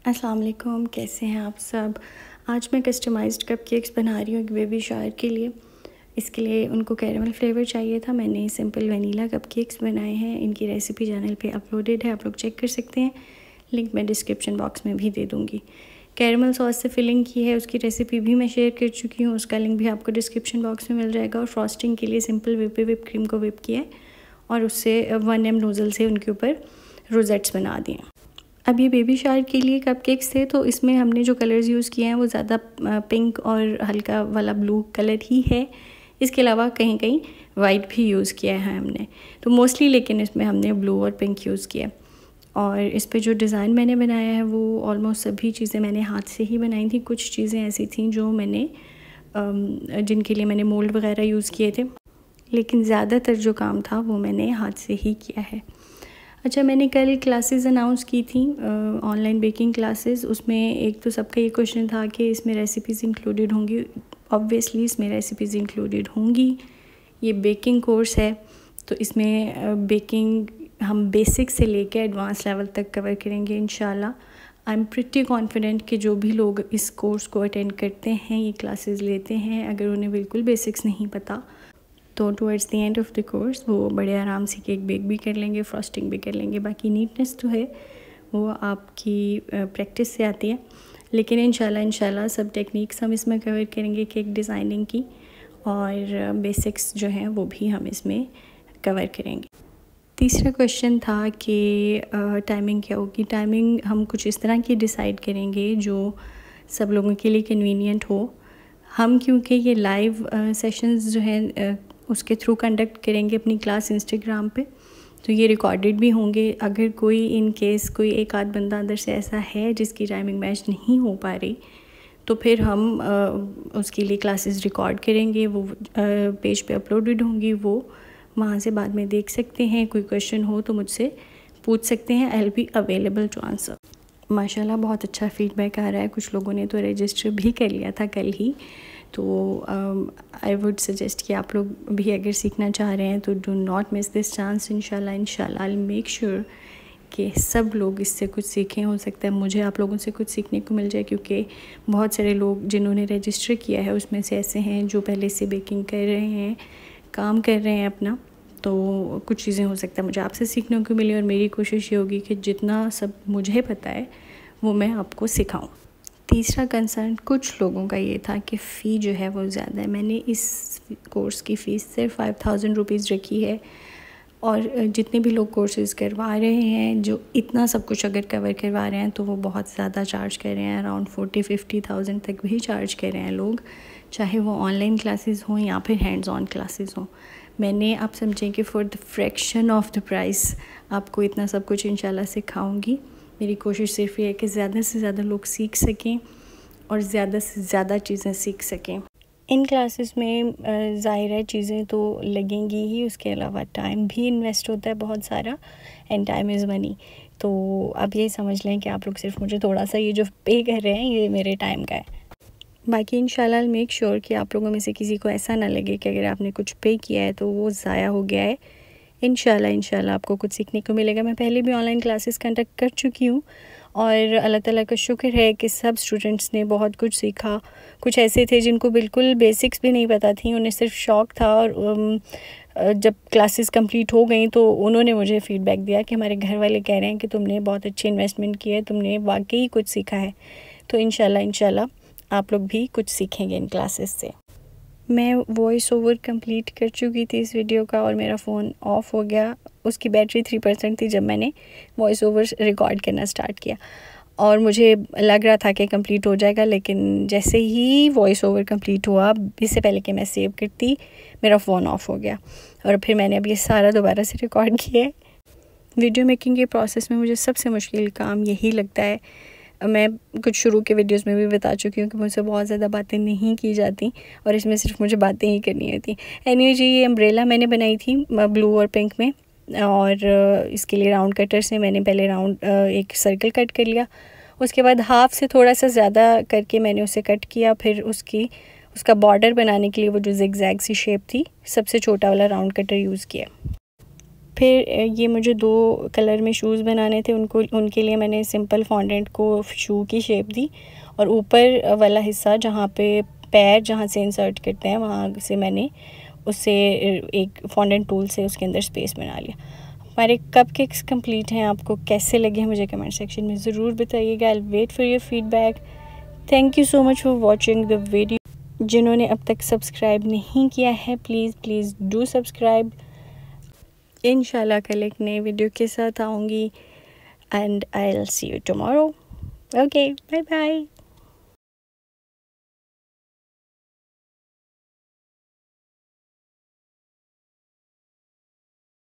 अस्सलाम वालेकुम, कैसे हैं आप सब। आज मैं कस्टमाइज्ड कपकेक्स बना रही हूँ एक बेबी शायर के लिए। इसके लिए उनको कैरेमल फ्लेवर चाहिए था। मैंने सिंपल वनीला कपकेक्स बनाए हैं। इनकी रेसिपी चैनल पे अपलोडेड है, आप लोग चेक कर सकते हैं। लिंक मैं डिस्क्रिप्शन बॉक्स में भी दे दूँगी। कैरेमल सॉस से फिलिंग की है, उसकी रेसिपी भी मैं शेयर कर चुकी हूँ, उसका लिंक भी आपको डिस्क्रिप्शन बॉक्स में मिल जाएगा। और फ्रॉस्टिंग के लिए सिंपल विप क्रीम को विप किया है और उससे 1 नोज़ल से उनके ऊपर रोजेट्स बना दिए। अब ये बेबी शायर के लिए कपकेक्स थे, तो इसमें हमने जो कलर्स यूज़ किए हैं वो ज़्यादा पिंक और हल्का वाला ब्लू कलर ही है। इसके अलावा कहीं कहीं वाइट भी यूज़ किया है हमने, तो मोस्टली लेकिन इसमें हमने ब्लू और पिंक यूज़ किया। और इस पे जो डिज़ाइन मैंने बनाया है वो ऑलमोस्ट सभी चीज़ें मैंने हाथ से ही बनाई थी। कुछ चीज़ें ऐसी थी जो मैंने जिनके लिए मैंने मोल्ड वगैरह यूज़ किए थे, लेकिन ज़्यादातर जो काम था वो मैंने हाथ से ही किया है। अच्छा, मैंने कल क्लासेस अनाउंस की थी, ऑनलाइन बेकिंग क्लासेस। उसमें एक तो सबका ये क्वेश्चन था कि इसमें रेसिपीज़ इंक्लूडेड होंगी। ऑब्वियसली इसमें रेसिपीज़ इंक्लूडेड होंगी। ये बेकिंग कोर्स है, तो इसमें बेकिंग हम बेसिक से लेके एडवांस लेवल तक कवर करेंगे इंशाल्लाह। आई एम प्रिटी कॉन्फिडेंट कि जो भी लोग इस कोर्स को अटेंड करते हैं, ये क्लासेस लेते हैं, अगर उन्हें बिल्कुल बेसिक्स नहीं पता तो towards the end of the course वो बड़े आराम से केक बेक भी कर लेंगे, फ्रॉस्टिंग भी कर लेंगे। बाकी नीटनेस तो है वो आपकी प्रैक्टिस से आती है, लेकिन इंशाल्लाह सब टेक्निक्स हम इसमें कवर करेंगे केक डिज़ाइनिंग की, और बेसिक्स जो हैं वो भी हम इसमें कवर करेंगे। तीसरा क्वेश्चन था कि टाइमिंग क्या होगी। टाइमिंग हम कुछ इस तरह की डिसाइड करेंगे जो सब लोगों के लिए कन्वीनियंट हो। हम क्योंकि ये लाइव सेशंस जो हैं उसके थ्रू कंडक्ट करेंगे अपनी क्लास इंस्टाग्राम पे, तो ये रिकॉर्डेड भी होंगे। अगर कोई इन केस कोई एक आध बंदा अंदर से ऐसा है जिसकी टाइमिंग मैच नहीं हो पा रही, तो फिर हम उसके लिए क्लासेस रिकॉर्ड करेंगे, वो पेज पे अपलोडेड होंगी, वो वहाँ से बाद में देख सकते हैं। कोई क्वेश्चन हो तो मुझसे पूछ सकते हैं। I will be available to answer. माशाल्लाह बहुत अच्छा फीडबैक आ रहा है। कुछ लोगों ने तो रजिस्टर भी कर लिया था कल ही। तो आई वुड सजेस्ट कि आप लोग भी अगर सीखना चाह रहे हैं तो do not miss this chance. इंशाल्लाह आई मेक श्योर कि सब लोग इससे कुछ सीखें। हो सकता है मुझे आप लोगों से कुछ सीखने को मिल जाए, क्योंकि बहुत सारे लोग जिन्होंने रजिस्टर किया है उसमें से ऐसे हैं जो पहले से बेकिंग कर रहे हैं, काम कर रहे हैं अपना। तो कुछ चीज़ें हो सकता है मुझे आपसे सीखने को मिली, और मेरी कोशिश ये होगी कि जितना सब मुझे पता है वो मैं आपको सिखाऊं। तीसरा कंसर्न कुछ लोगों का ये था कि फ़ी जो है वो ज़्यादा है। मैंने इस कोर्स की फ़ीस सिर्फ 5000 रुपीज़ रखी है, और जितने भी लोग कोर्सेज़ करवा रहे हैं, जो इतना सब कुछ अगर कवर करवा रहे हैं, तो वो बहुत ज़्यादा चार्ज कर रहे हैं। अराउंड 40-50,000 तक भी चार्ज कर रहे हैं लोग, चाहे वो ऑनलाइन क्लासेस हों या फिर हैंड्स ऑन क्लासेस हों। मैंने आप समझें कि for the fraction of the price आपको इतना सब कुछ इंशाल्लाह सिखाऊंगी। मेरी कोशिश सिर्फ ये है कि ज़्यादा से ज़्यादा लोग सीख सकें और ज़्यादा से ज़्यादा चीज़ें सीख सकें। इन क्लासेस में ज़ाहिर है चीज़ें तो लगेंगी ही, उसके अलावा टाइम भी इन्वेस्ट होता है बहुत सारा, एंड टाइम इज़ मनी। तो अब ये समझ लें कि आप लोग सिर्फ मुझे थोड़ा सा ये जो पे कर रहे हैं ये मेरे टाइम का है। बाकी इंशाल्लाह आई मेक श्योर कि आप लोगों में से किसी को ऐसा ना लगे कि अगर आपने कुछ पे किया है तो वो ज़ाया हो गया है। इंशाल्लाह आपको कुछ सीखने को मिलेगा। मैं पहले भी ऑनलाइन क्लासेस कंडक्ट कर चुकी हूँ, और अल्लाह ताला का शुक्र है कि सब स्टूडेंट्स ने बहुत कुछ सीखा। कुछ ऐसे थे जिनको बिल्कुल बेसिक्स भी नहीं पता थी, उन्हें सिर्फ शौक़ था, और जब क्लासेस कंप्लीट हो गई तो उन्होंने मुझे फ़ीडबैक दिया कि हमारे घर वाले कह रहे हैं कि तुमने बहुत अच्छी इन्वेस्टमेंट की है, तुमने वाकई कुछ सीखा है। तो इंशाल्लाह आप लोग भी कुछ सीखेंगे इन क्लासेस से। मैं वॉइस ओवर कंप्लीट कर चुकी थी इस वीडियो का, और मेरा फ़ोन ऑफ़ हो गया। उसकी बैटरी 3% थी जब मैंने वॉइस ओवर रिकॉर्ड करना स्टार्ट किया, और मुझे लग रहा था कि कंप्लीट हो जाएगा, लेकिन जैसे ही वॉइस ओवर कंप्लीट हुआ, इससे पहले कि मैं सेव करती, मेरा फ़ोन ऑफ़ हो गया। और फिर मैंने अब ये सारा दोबारा से रिकॉर्ड किया है। वीडियो मेकिंग के प्रोसेस में मुझे सबसे मुश्किल काम यही लगता है। मैं कुछ शुरू के वीडियोस में भी बता चुकी हूँ कि मुझसे बहुत ज़्यादा बातें नहीं की जाती, और इसमें सिर्फ मुझे बातें ही करनी होती। एनीवे जी, ये अम्ब्रेला मैंने बनाई थी ब्लू और पिंक में, और इसके लिए राउंड कटर से मैंने पहले राउंड एक सर्कल कट कर लिया। उसके बाद हाफ से थोड़ा सा ज़्यादा करके मैंने उसे कट किया। फिर उसका बॉर्डर बनाने के लिए वो जो जिगजैग सी शेप थी, सबसे छोटा वाला राउंड कटर यूज़ किया। फिर ये मुझे 2 कलर में शूज़ बनाने थे, उनके लिए मैंने सिंपल फॉन्डेंट को शू की शेप दी और ऊपर वाला हिस्सा जहाँ पे पैर जहाँ से इंसर्ट करते हैं वहाँ से मैंने उससे एक फॉन्डेंट टूल से उसके अंदर स्पेस बना लिया। हमारे कपकेक्स कंप्लीट हैं। आपको कैसे लगे हैं मुझे कमेंट सेक्शन में ज़रूर बताइएगा। I wait for your feedback. Thank you so much for watching the video. जिन्होंने अब तक सब्सक्राइब नहीं किया है प्लीज़ डू सब्सक्राइब। इंशाल्लाह कल एक नए वीडियो के साथ आऊँगी and I will see you tomorrow. Okay, bye bye.